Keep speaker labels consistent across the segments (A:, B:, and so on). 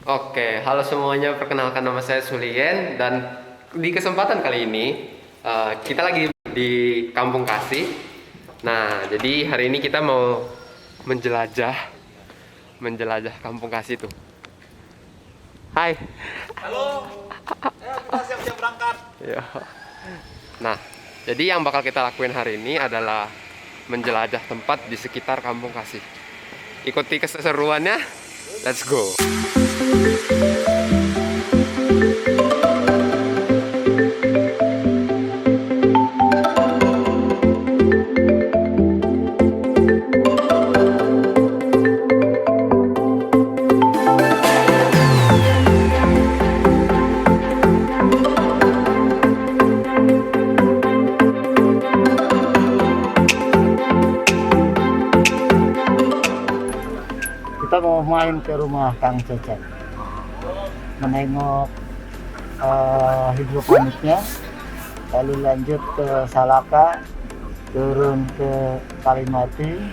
A: Oke, halo semuanya. Perkenalkan nama saya Sulien dan di kesempatan kali ini kita lagi di Kampung Kasih. Nah, jadi hari ini kita mau menjelajah Kampung Kasih tuh. Hai.
B: Halo, kita siap-siap berangkat.
A: Ya. Nah, jadi yang bakal kita lakuin hari ini adalah menjelajah tempat di sekitar Kampung Kasih. Ikuti keseruannya. Let's go.
C: Kita mau main ke rumah Kang Cecep, menengok hidroponiknya, lalu lanjut ke Salaka, turun ke Kalimati.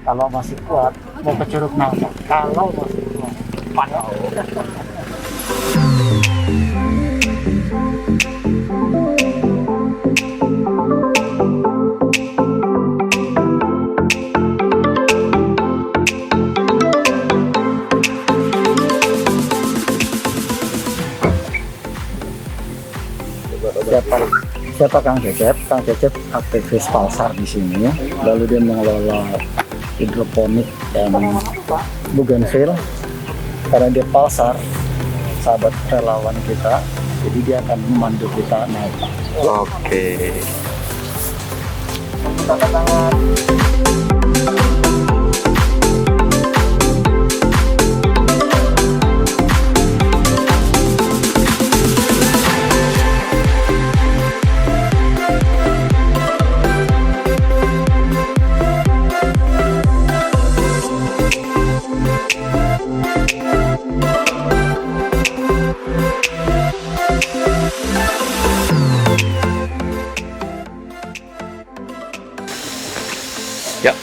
C: Kalau masih kuat mau ke Curug Nangka, kalau masih kuat padahal. Siapa Kang Cecep? Kang Cecep aktivis Palsar di sini. Lalu dia mengelola hidroponik dan bougainville. Karena dia Palsar, sahabat relawan kita, jadi dia akan memandu kita naik.
A: Oke.
C: Tanda tangan.
A: Ya.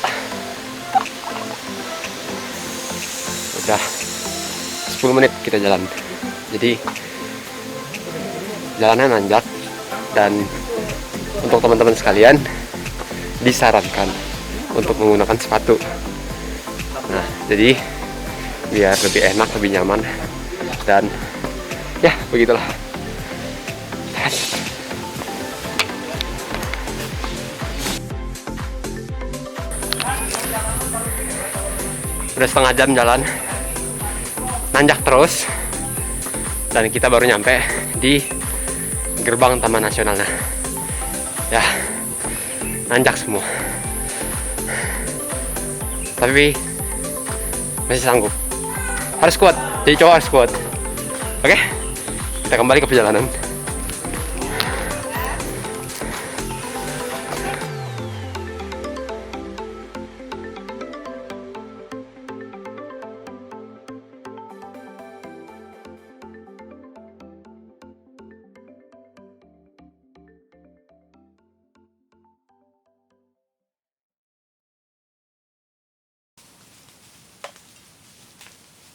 A: Udah 10 menit kita jalan. Jadi jalannya nanjak dan untuk teman-teman sekalian disarankan untuk menggunakan sepatu. Nah, jadi biar lebih enak, lebih nyaman dan ya begitulah. Udah setengah jam jalan nanjak terus dan kita baru nyampe di gerbang Taman Nasional. Nah, ya nanjak semua tapi masih sanggup. Harus kuat, jadi cowok harus kuat. Oke, kita kembali ke perjalanan.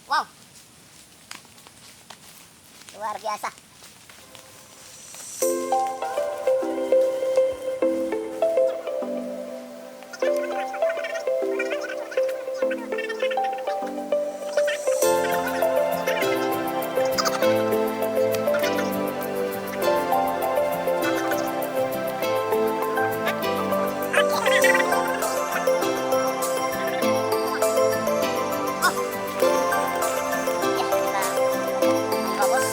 D: Wow, luar biasa. Ya, kita terobos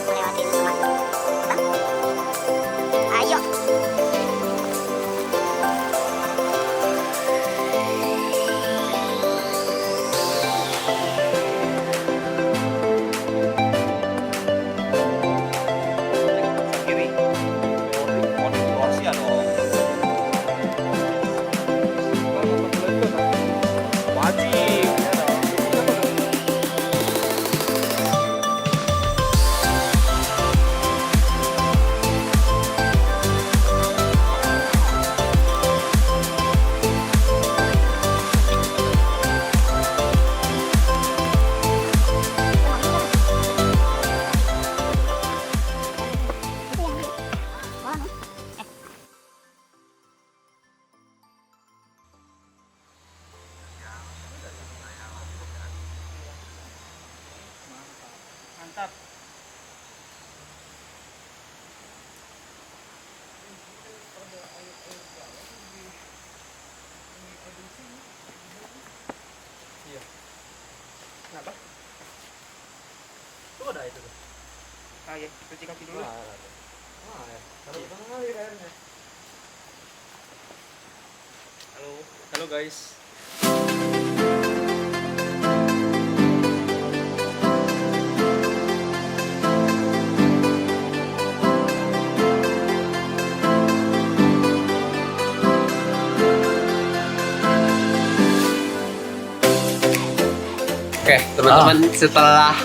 D: melewati teman.
B: Mantap.
A: Kenapa?
B: Tuh ada itu tuh.
A: Ah ya, cuci kaki dulu.
B: Kalau bukan ngalir airnya.
A: Halo guys. Oke, teman-teman, setelah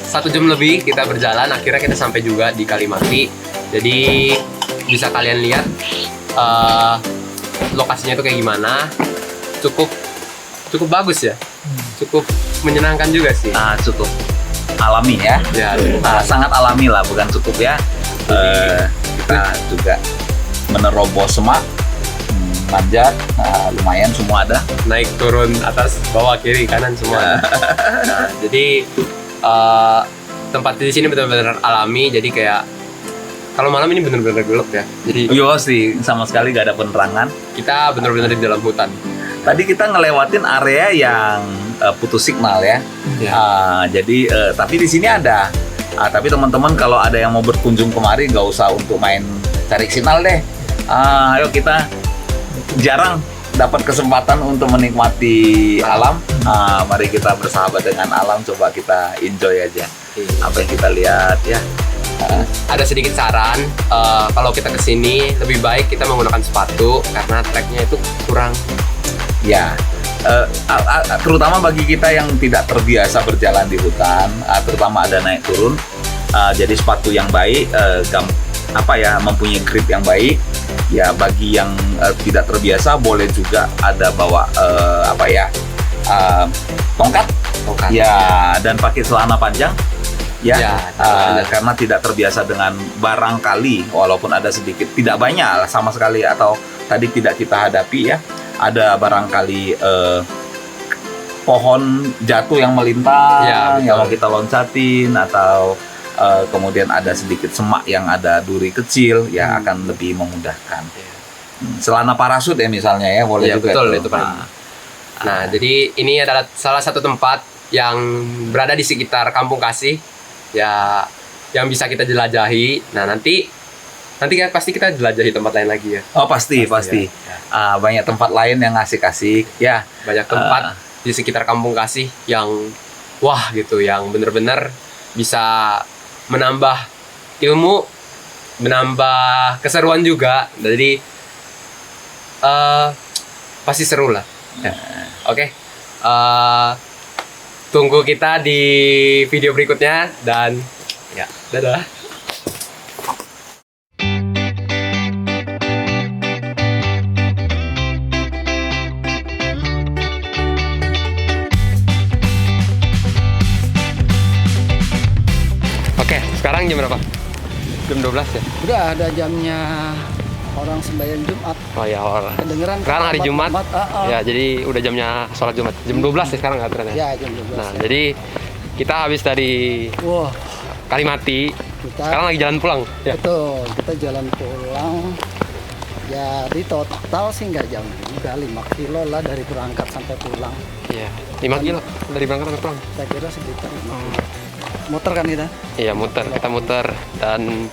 A: 1 jam lebih kita berjalan, akhirnya kita sampai juga di Kalimati. Jadi bisa kalian lihat lokasinya tuh kayak gimana. Cukup bagus ya, cukup menyenangkan juga sih.
E: Cukup alami ya.
A: Ya,
E: Sangat alami lah, bukan cukup ya. Kita juga menerobos semak, manjat, lumayan semua ada.
A: naik turun atas bawah kiri kanan semua. Nah, jadi tempat di sini benar-benar alami. Jadi kayak kalau malam ini benar-benar gelap ya. Jadi
E: Yo sih, sama sekali gak ada penerangan.
A: kita benar-benar di dalam hutan.
E: Tadi kita ngelewatin area yang putus signal ya.
A: Ya.
E: Jadi tapi di sini ada. Tapi teman-teman kalau ada yang mau berkunjung kemari nggak usah untuk main cari signal deh. Ayo kita jarang dapat kesempatan untuk menikmati alam. Mari kita bersahabat dengan alam, coba kita enjoy aja apa yang kita lihat ya.
A: Ada sedikit saran, kalau kita kesini lebih baik kita menggunakan sepatu karena treknya itu kurang.
E: Ya, terutama bagi kita yang tidak terbiasa berjalan di hutan, terutama ada naik turun. Jadi sepatu yang baik, mempunyai grip yang baik. Ya, bagi yang tidak terbiasa boleh juga ada bawa tongkat. Ya, dan pakai celana panjang. Ya, karena tidak terbiasa dengan barangkali, walaupun ada sedikit, tidak banyak sama sekali atau tadi tidak kita hadapi ya, ada barangkali pohon jatuh yang melintas,
A: Ya,
E: yang mau kita loncatin, atau kemudian ada sedikit semak yang ada duri kecil, ya akan lebih memudahkan. Celana parasut ya misalnya ya, boleh
A: Ya,
E: juga
A: betul, itu paling. Nah, jadi ini adalah salah satu tempat yang berada di sekitar Kampung Kasih, ya, yang bisa kita jelajahi. Nah, nanti kan pasti kita jelajahi tempat lain lagi ya.
E: Oh pasti.
A: Ya.
E: Banyak tempat lain yang asik-asik ya.
A: Banyak tempat di sekitar Kampung Kasih yang wah gitu, yang bener-bener bisa menambah ilmu, menambah keseruan juga. Jadi pasti seru lah. Ya. Oke. Tunggu kita di video berikutnya dan ya, dadah. Oke, sekarang jam berapa? Jam 12 ya?
C: Udah ada jamnya orang sembahyang Jumat.
A: Oh ya, orang.
C: Kedengeran
A: Sekarang hari Jumat.
C: Ya,
A: Ya, jadi udah jamnya sholat Jumat. Jam 12 ya sekarang nggak ternyata.
C: ya jam 12.
A: Nah, jadi kita habis dari
C: Wah,
A: Kalimati.
C: kita
A: Sekarang lagi jalan pulang. Ya.
C: betul, kita jalan pulang. Jadi total sih nggak jauh juga, 5 kilo lah dari berangkat sampai pulang.
A: Iya. 5 kilo dari berangkat sampai pulang.
C: Saya kira sekitar 5 kilo. Muter kan kita?
A: Iya, muter. Kita muter dan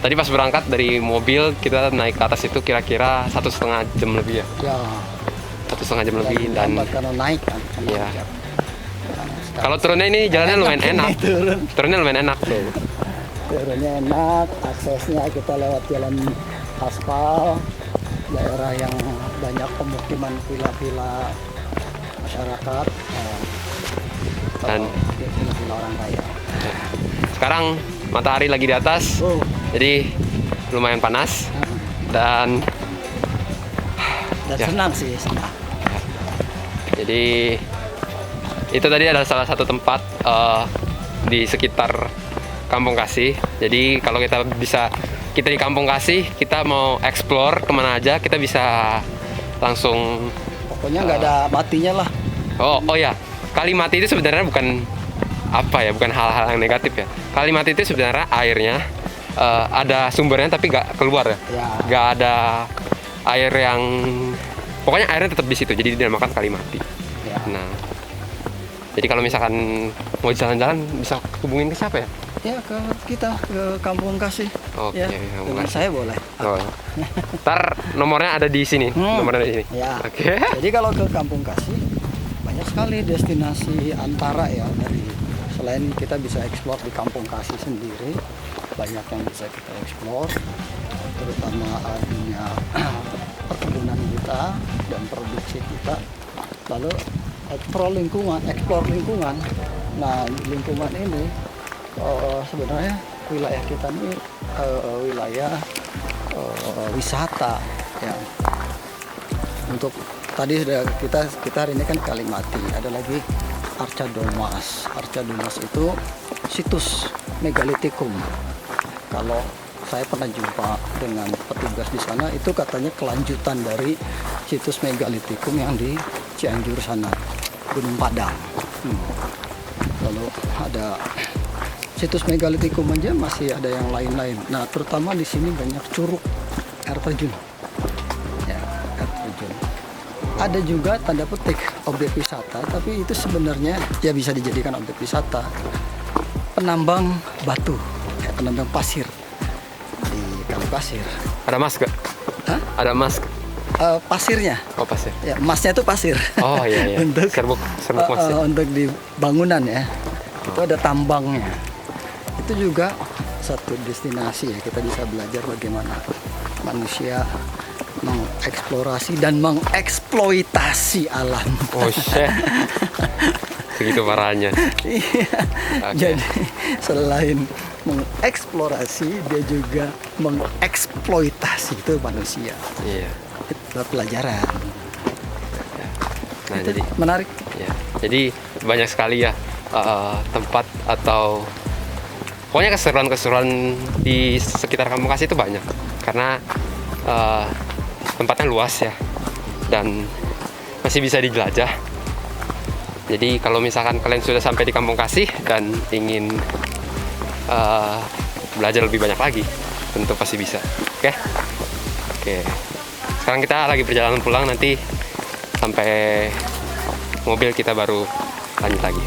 A: tadi pas berangkat dari mobil kita naik ke atas itu kira-kira 1,5 jam lebih ya.
C: Ya.
A: 1,5 jam lebih
C: Jadi
A: dan
C: lambat karena naik kan.
A: Iya. Kalau turunnya ini jalannya lumayan enak.
C: Turun.
A: Turunnya lumayan enak tuh.
C: Turunnya enak, aksesnya kita lewat jalan aspal, daerah yang banyak pemukiman villa-villa masyarakat,
A: Dan
C: villa orang kaya.
A: sekarang matahari lagi di atas,
C: Oh,
A: jadi lumayan panas dan
C: dan
A: Ya.
C: senang sih, senang.
A: jadi itu tadi adalah salah satu tempat di sekitar Kampung Kasih. Jadi kalau kita di Kampung Kasih, kita mau explore kemana aja, kita bisa langsung.
C: Pokoknya nggak ada matinya lah.
A: Oh ya, Kalimati itu sebenarnya bukan apa ya, bukan hal-hal yang negatif ya. Kalimati itu sebenarnya airnya ada sumbernya tapi nggak keluar ya.
C: Ya.
A: Nggak ada air yang, pokoknya airnya tetap di situ, jadi dinamakan Kalimati.
C: Ya.
A: Nah, jadi kalau misalkan mau jalan-jalan bisa hubungin ke siapa ya?
C: Ya ke kita ke Kampung Kasih.
A: Oke,
C: Ya,
A: Kampung
C: dengan
A: Kasih.
C: saya boleh.
A: Oh. Ntar nomornya ada di sini, nomornya ada di sini.
C: Ya.
A: Oke.
C: Jadi kalau ke Kampung Kasih banyak sekali destinasi antara ya, dari selain kita bisa eksplor di Kampung Kasih sendiri, banyak yang bisa kita eksplor, terutama adanya perkebunan kita dan produksi kita. Lalu eksplor lingkungan. Nah, lingkungan ini sebenarnya wilayah kita ini wilayah wisata ya. Untuk tadi sudah kita hari ini kan Kalimati, ada lagi Arca Domas. Arca Domas itu situs megalitikum. Kalau saya pernah jumpa dengan petugas di sana, itu katanya kelanjutan dari situs megalitikum yang di Cianjur sana, Gunung Padang. Lalu ada situs megalitikum aja masih ada yang lain-lain. Nah, terutama di sini banyak curug air terjun. Ya, air terjun. Ada juga tanda petik objek wisata, tapi itu sebenarnya ya bisa dijadikan objek wisata. Penambang batu, ya, penambang pasir di Kali Pasir.
A: Ada mas gak?
C: Hah?
A: Ada mas?
C: Pasirnya,
A: Oh pasir.
C: ya, emasnya itu pasir.
A: Oh iya iya.
C: Untuk
A: serbuk mas ya.
C: untuk di bangunan ya, itu ada tambangnya. Itu juga satu destinasi ya, kita bisa belajar bagaimana manusia mengeksplorasi dan mengeksploitasi alam.
A: Oh shit. Segitu parahnya.
C: Iya.
A: Oke.
C: Jadi selain mengeksplorasi, dia juga mengeksploitasi itu manusia.
A: Iya.
C: Itu pelajaran.
A: Nah
C: Itu
A: jadi
C: menarik.
A: ya. Jadi banyak sekali ya tempat atau pokoknya keseruan-keseruan di sekitar Kampung Kasih itu banyak karena tempatnya luas ya dan masih bisa dijelajah. Jadi kalau misalkan kalian sudah sampai di Kampung Kasih dan ingin belajar lebih banyak lagi, tentu pasti bisa. Oke? Oke. Sekarang kita lagi perjalanan pulang, nanti sampai mobil kita baru lanjut lagi.